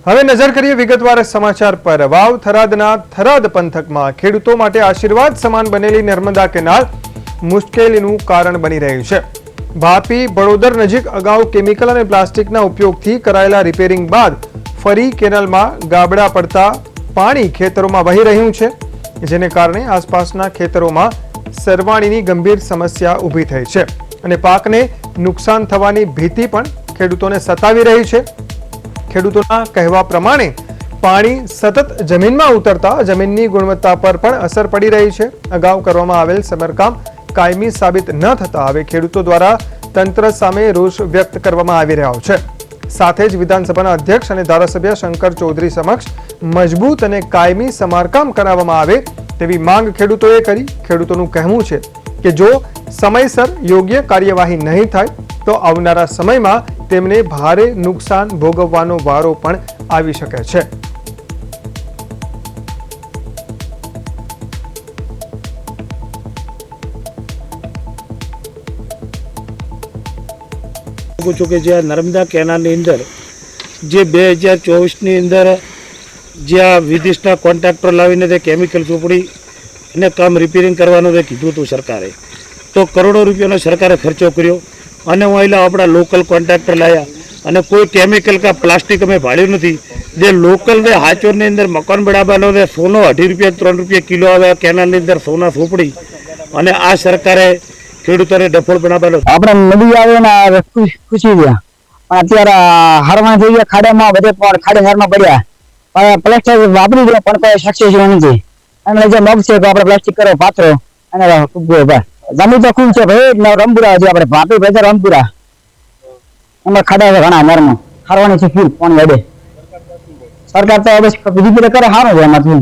હવે નજર કરીએ વિગતવાર સમાચાર પર। વાવ થરાદના થરાદ પંથકમાં ખેડૂતો માટે આશીર્વાદ સમાન બનેલી નર્મદા કેનાલ મુશ્કેલીનું કારણ બની રહ્યું છે। વાપી બડોદર નજીક અગાઉ કેમિકલ અને પ્લાસ્ટિકના ઉપયોગથી કરાયેલા રિપેરિંગ બાદ ફરી કેનાલમાં ગાબડા પડતા પાણી ખેતરોમાં વહી રહ્યું છે, જેને કારણે આસપાસના ખેતરોમાં સરવાણીની ગંભીર સમસ્યા ઊભી થઈ છે અને પાકને નુકસાન થવાની ભીતિ પણ ખેડૂતોને સતાવી રહી છે। ખેડૂતોના કહેવા પ્રમાણે પાણી સતત જમીનમાં ઉતરતા જમીનની ગુણવત્તા પર પણ અસર પડી રહી છે। અગાઉ કરવામાં આવેલ સમારકામ કાયમી સાબિત ન થતા હવે ખેડૂતો દ્વારા તંત્ર સામે રોષ વ્યક્ત કરવામાં આવી રહ્યો છે। સાથે જ વિધાનસભાના અધ્યક્ષ અને ધારાસભ્ય શંકર ચૌધરી સમક્ષ મજબૂત અને કાયમી સમારકામ કરાવવામાં આવે તેવી માંગ ખેડૂતોએ કરી। ખેડૂતોનું કહેવું છે કે જો સમયસર યોગ્ય કાર્યવાહી નહીં થાય તો આવનારા સમયમાં તેમને ભારે નુકસાન ભોગવવાનો વારો પણ આવી શકે છે। नर्मदा केनाल अंदर जे 2024 अंदर ज्या विदेशना कॉन्ट्राक्टर लावीने केमिकल चोपड़ी ने काम रिपेरिंग करवानुं कीधुं तो सरकारे तो करोड़ों रुपयानो सरकारे खर्चो कर्यो अने वहीला अपना लोकल कॉन्ट्राक्टर लाया अने कोई केमिकल का प्लास्टिक अमे भाळ्युं नथी। जे लोकल ने हाचोर ने अंदर मकान बनाववानो ने सोनो 2.5 रुपया 3 रुपया किलो आवे केनाल अंदर सोना सोपड़ी अने आ सरकारे ખેડૂતોને ડફોળ બનાવેલો। આપણે નદી આવે ને ખુશી ગયા પણ અત્યારે હારમાં થઈ ગયા ખાડામાં બધે પણ ખાડે હારમાં પડ્યા પ્લાસ્ટિક વાપરી ગયો પણ કોઈ સક્સેસ નથી અને જે મગ છે આપણે પ્લાસ્ટિક કરો પાત્રો અને જમીન તો ખૂબ છે ભાઈ રમપુરા છે આપણે ભાપી ભાઈ રમપુરા એમાં ખાડા ઘણા નર્મ હારવાની છે ફૂલ કોણ વડે સરકાર તો હવે બીજી કરે સારું છે એમાંથી।